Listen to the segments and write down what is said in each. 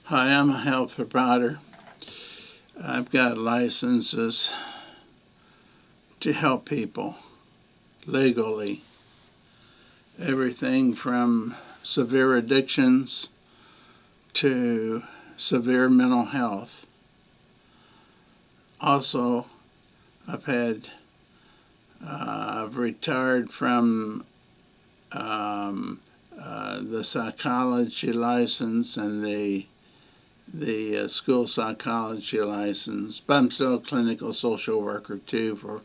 Hi, I'm a health provider. I've got licenses to help people legally. Everything from severe addictions to severe mental health. Also, I've retired from the psychology license and the school psychology license, but I'm still a clinical social worker too for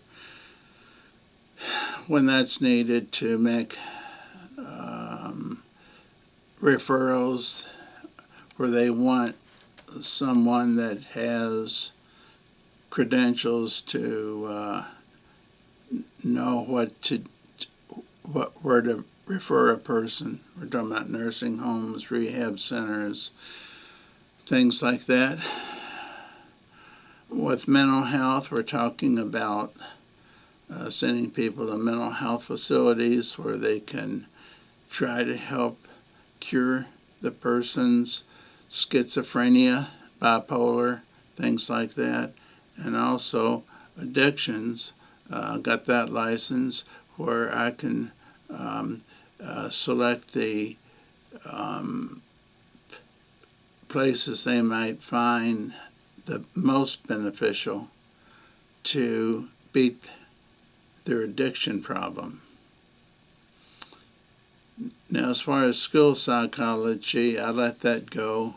when that's needed to make referrals where they want someone that has credentials to know where to refer a person. We're talking about nursing homes, rehab centers, things like that. With mental health, we're talking about sending people to mental health facilities where they can try to help cure the person's schizophrenia, bipolar, things like that, and also addictions. Got that license where I can select the places they might find the most beneficial to beat their addiction problem. Now, as far as school psychology, I let that go.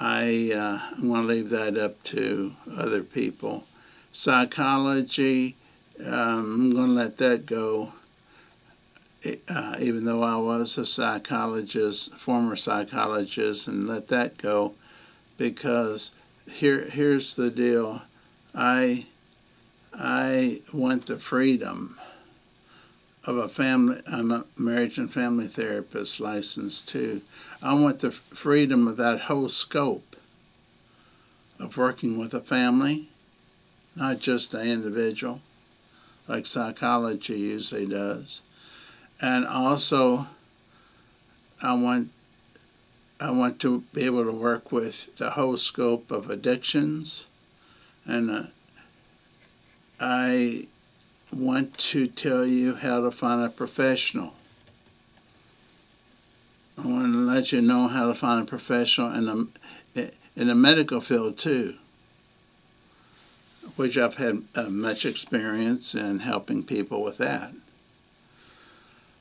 I'm going to leave that up to other people. Psychology, I'm going to let that go, even though I was a psychologist, former psychologist, and let that go because here's the deal. I want the freedom of a family. I'm a marriage and family therapist licensed too. I want the freedom of that whole scope of working with a family, not just an individual, like psychology usually does. And also, I want to be able to work with the whole scope of addictions, and I want to tell you how to find a professional. I want to let you know how to find a professional in the medical field too, which I've had much experience in helping people with that.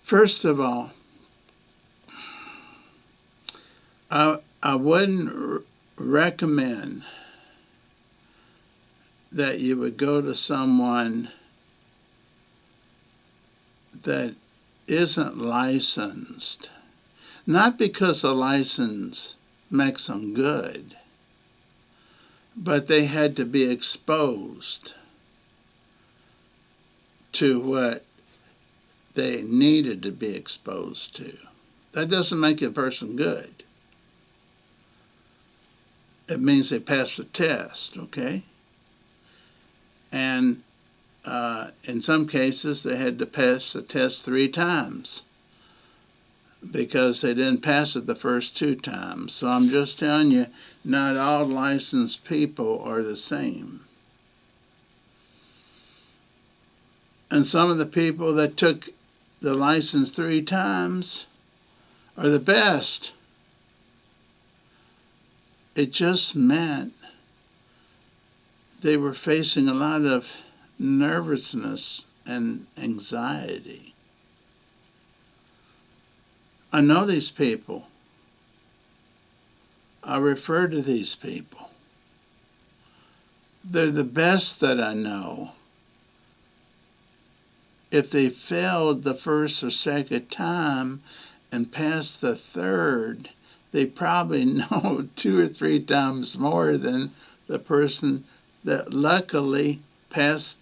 First of all, I wouldn't recommend that you would go to someone that isn't licensed, not because a license makes them good, but they had to be exposed to what they needed to be exposed to. That doesn't make a person good. It means they passed the test, okay? And in some cases, they had to pass the test 3 times because they didn't pass it the first 2 times. So I'm just telling you, not all licensed people are the same. And some of the people that took the license 3 times are the best. It just meant they were facing a lot of nervousness and anxiety. I know these people. I refer to these people. They're the best that I know. If they failed the first or second time and passed the third, they probably know 2 or 3 times more than the person that luckily passed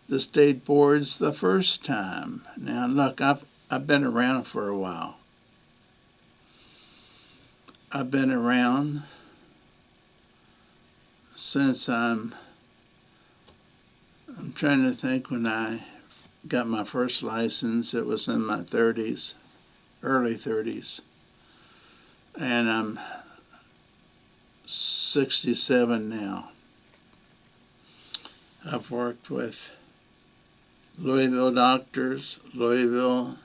the state boards the first time. Now, look, I've been around for a while. I've been around since I'm trying to think when I got my first license. It was in my 30s, early 30s. And I'm 67 now. I've worked with Louisville doctors, Louisville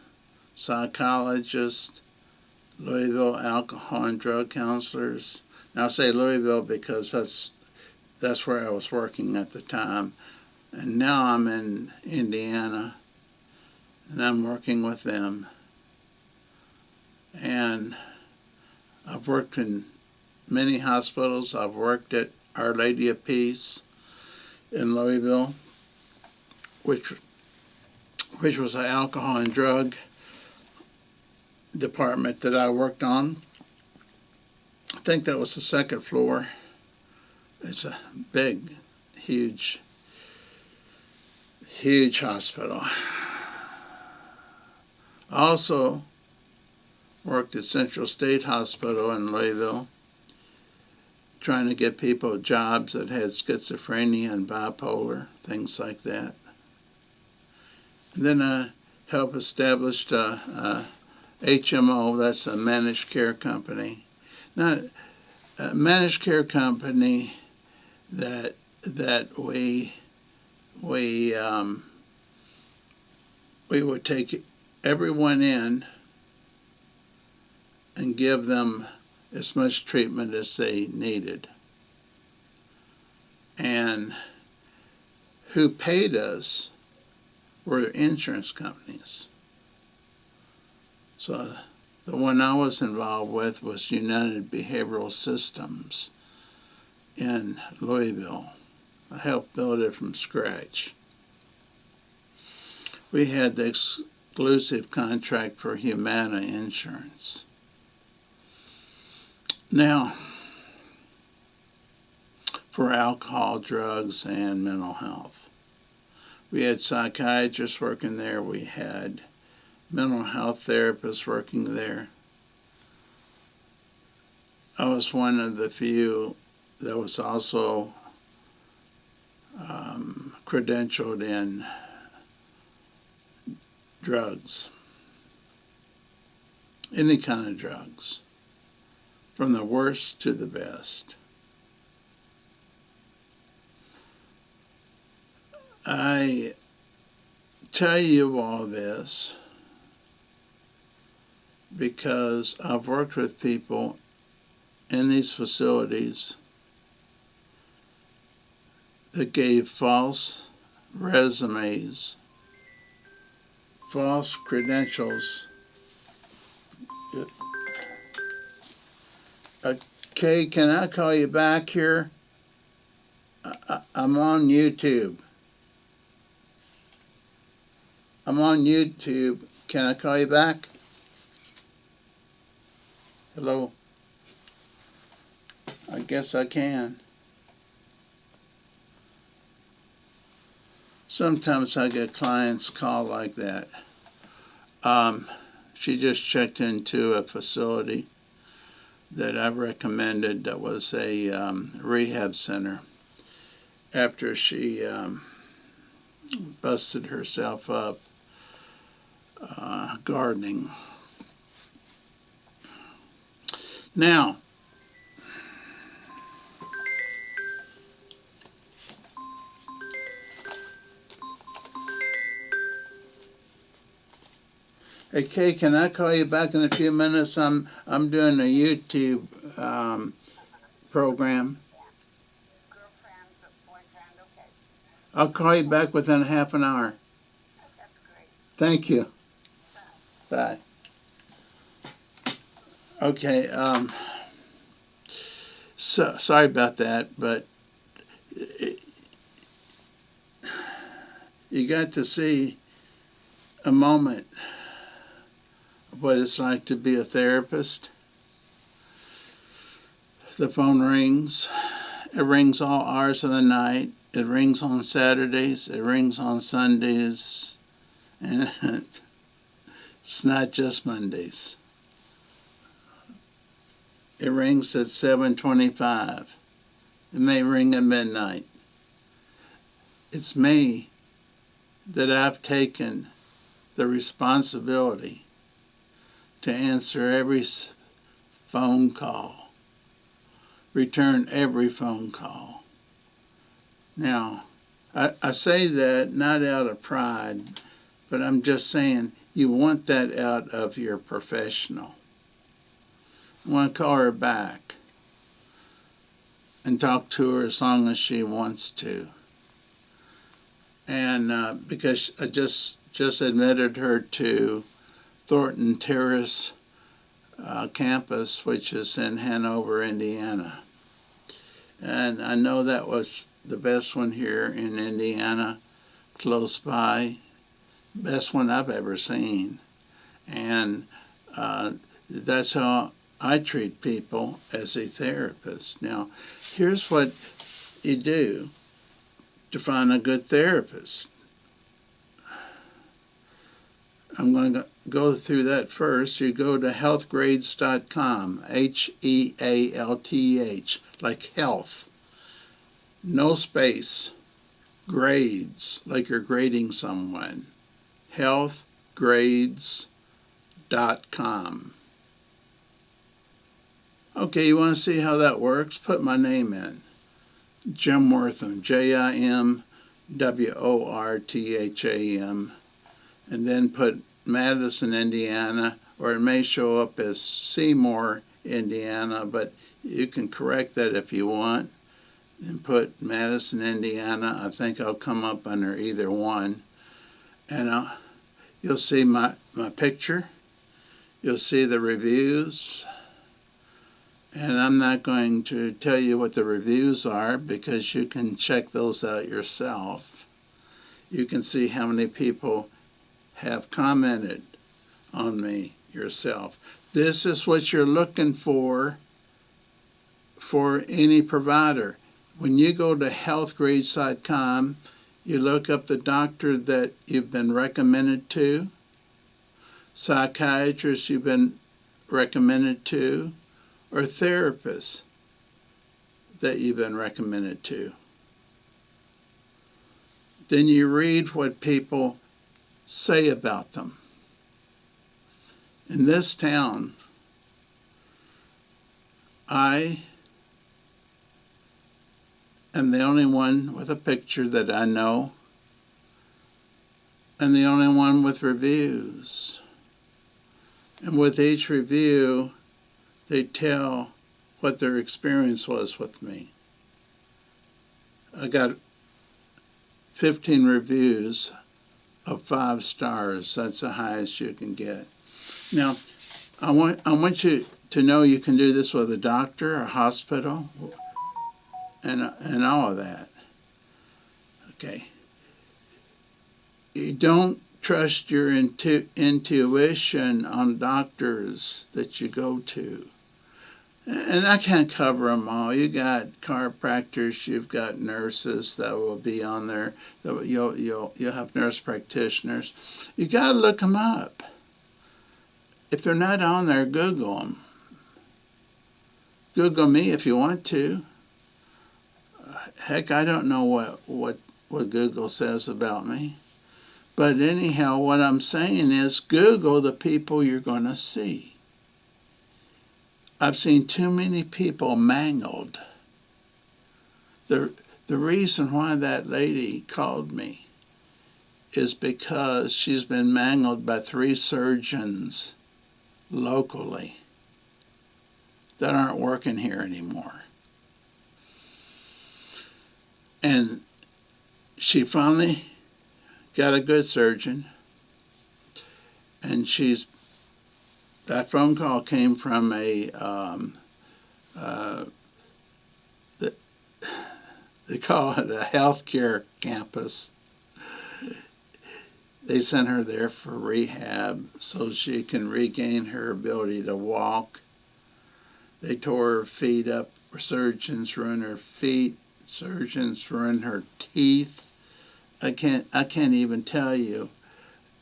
psychologists, Louisville alcohol and drug counselors. Now I say Louisville because that's where I was working at the time. And now I'm in Indiana, and I'm working with them. And I've worked in many hospitals. I've worked at Our Lady of Peace in Louisville, which was an alcohol and drug department that I worked on. I think that was the second floor. It's a big, huge hospital. I also worked at Central State Hospital in Louisville, trying to get people jobs that had schizophrenia and bipolar, things like that. And then I helped establish a HMO, that's a managed care company. Now, a managed care company that we would take everyone in and give them as much treatment as they needed. And who paid us were insurance companies. So the one I was involved with was United Behavioral Systems in Louisville. I helped build it from scratch. We had the exclusive contract for Humana Insurance. Now, for alcohol, drugs, and mental health. We had psychiatrists working there. We had mental health therapists working there. I was one of the few that was also credentialed in drugs, any kind of drugs, from the worst to the best. I tell you all this because I've worked with people in these facilities that gave false resumes, false credentials. Okay, can I call you back here? I'm on YouTube. I'm on YouTube. Can I call you back? Hello? I guess I can. Sometimes I get clients call like that. She just checked into a facility that I recommended that was a rehab center after she busted herself up gardening. Now, okay, can I call you back in a few minutes? I'm doing a YouTube program. Girlfriend, boyfriend, okay. I'll call you back within half an hour. That's great. Thank you. Bye. Bye. Okay, so sorry about that, but you got to see a moment of what it's like to be a therapist. The phone rings. It rings all hours of the night. It rings on Saturdays. It rings on Sundays. And it's not just Mondays. It rings at 7:25. It may ring at midnight. It's me that I've taken the responsibility to answer every phone call, return every phone call. Now, I say that not out of pride, but I'm just saying you want that out of your professional. I want to call her back and talk to her as long as she wants to. And because I just admitted her to Thornton Terrace campus, which is in Hanover, Indiana. And I know that was the best one here in Indiana, close by, best one I've ever seen. And that's how I treat people as a therapist. Now, here's what you do to find a good therapist. I'm going to go through that first. You go to healthgrades.com, Health, like health. No space. Grades, like you're grading someone. Healthgrades.com. Okay, you want to see how that works? Put my name in. Jim Wortham, JimWortham, and then put Madison, Indiana, or it may show up as Seymour, Indiana, but you can correct that if you want, and put Madison, Indiana. I think I'll come up under either one. And you'll see my picture. You'll see the reviews. And I'm not going to tell you what the reviews are because you can check those out yourself. You can see how many people have commented on me yourself. This is what you're looking for any provider. When you go to healthgrades.com, you look up the doctor that you've been recommended to, psychiatrist you've been recommended to, or therapists that you've been recommended to. Then you read what people say about them. In this town, I am the only one with a picture that I know, and the only one with reviews. And with each review, they tell what their experience was with me. I got 15 reviews of 5 stars. That's the highest you can get. Now, I want you to know you can do this with a doctor, a hospital, and all of that. Okay. You don't trust your intuition on doctors that you go to. And I can't cover them all. You got chiropractors, you've got nurses that will be on there. You'll have nurse practitioners. You got to look them up. If they're not on there, Google them. Google me if you want to. Heck, I don't know what Google says about me. But anyhow, what I'm saying is Google the people you're going to see. I've seen too many people mangled. The reason why that lady called me is because she's been mangled by 3 surgeons locally that aren't working here anymore. And she finally got a good surgeon, and that phone call came from they call it a healthcare campus. They sent her there for rehab so she can regain her ability to walk. They tore her feet up. Surgeons ruined her feet. Surgeons ruined her teeth. I can't even tell you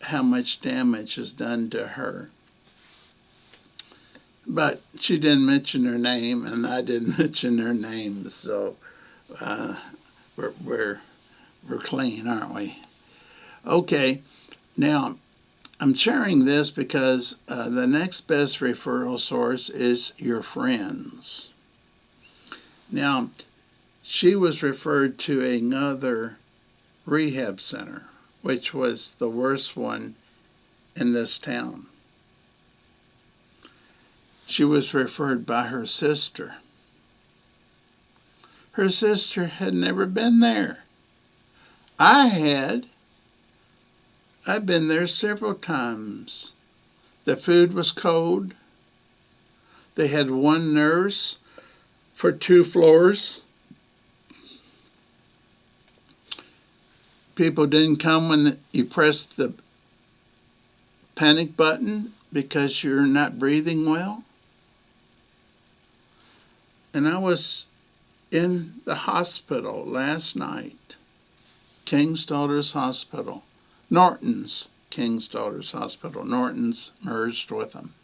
how much damage is done to her. But she didn't mention her name, and I didn't mention her name, so we're clean, aren't we? Okay, now I'm sharing this because the next best referral source is your friends. Now, she was referred to another rehab center, which was the worst one in this town. She was referred by her sister. Her sister had never been there. I had. I've been there several times. The food was cold. They had one nurse for 2 floors. People didn't come when you pressed the panic button because you're not breathing well. And I was in the hospital last night, King's Daughters Hospital, Norton's King's Daughters Hospital. Norton's merged with them.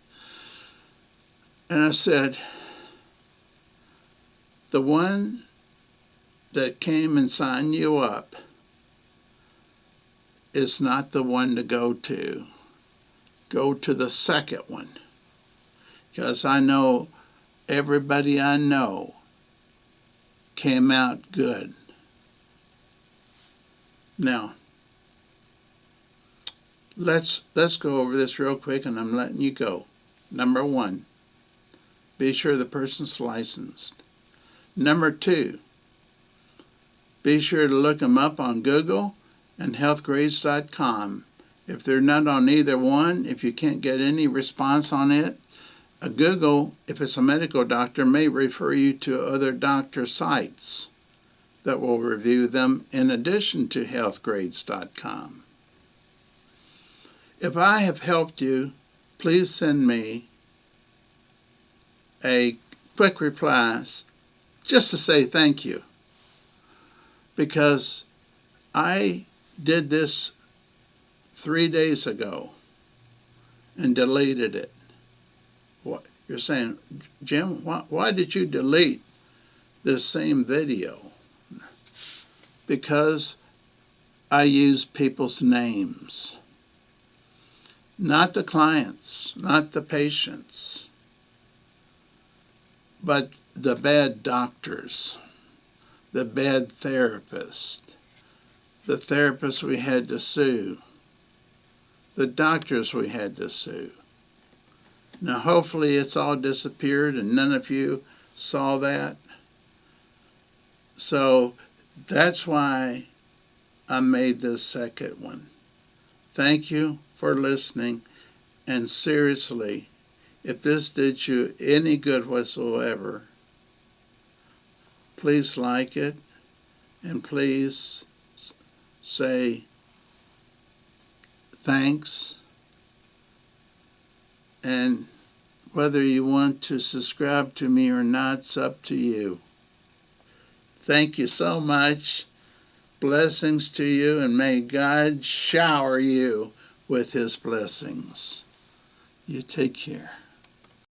And I said, the one that came and signed you up is not the one to go to. Go to the second one. Because I know everybody I know came out good. Now, let's go over this real quick, and I'm letting you go. Number 1, be sure the person's licensed. Number 2, be sure to look them up on Google and healthgrades.com. If they're not on either one, if you can't get any response on it, Google, if it's a medical doctor, may refer you to other doctor sites that will review them in addition to healthgrades.com. If I have helped you, please send me a quick reply just to say thank you, because I did this 3 days ago and deleted it. What you're saying, Jim, why did you delete this same video? Because I use people's names, not the clients, not the patients, but the bad doctors, the bad therapists, the therapists we had to sue, the doctors we had to sue. Now, hopefully it's all disappeared and none of you saw that. So that's why I made this second one. Thank you for listening. And seriously, if this did you any good whatsoever, please like it and please say thanks. And whether you want to subscribe to me or not, it's up to you. Thank you so much. Blessings to you, and may God shower you with his blessings. You take care.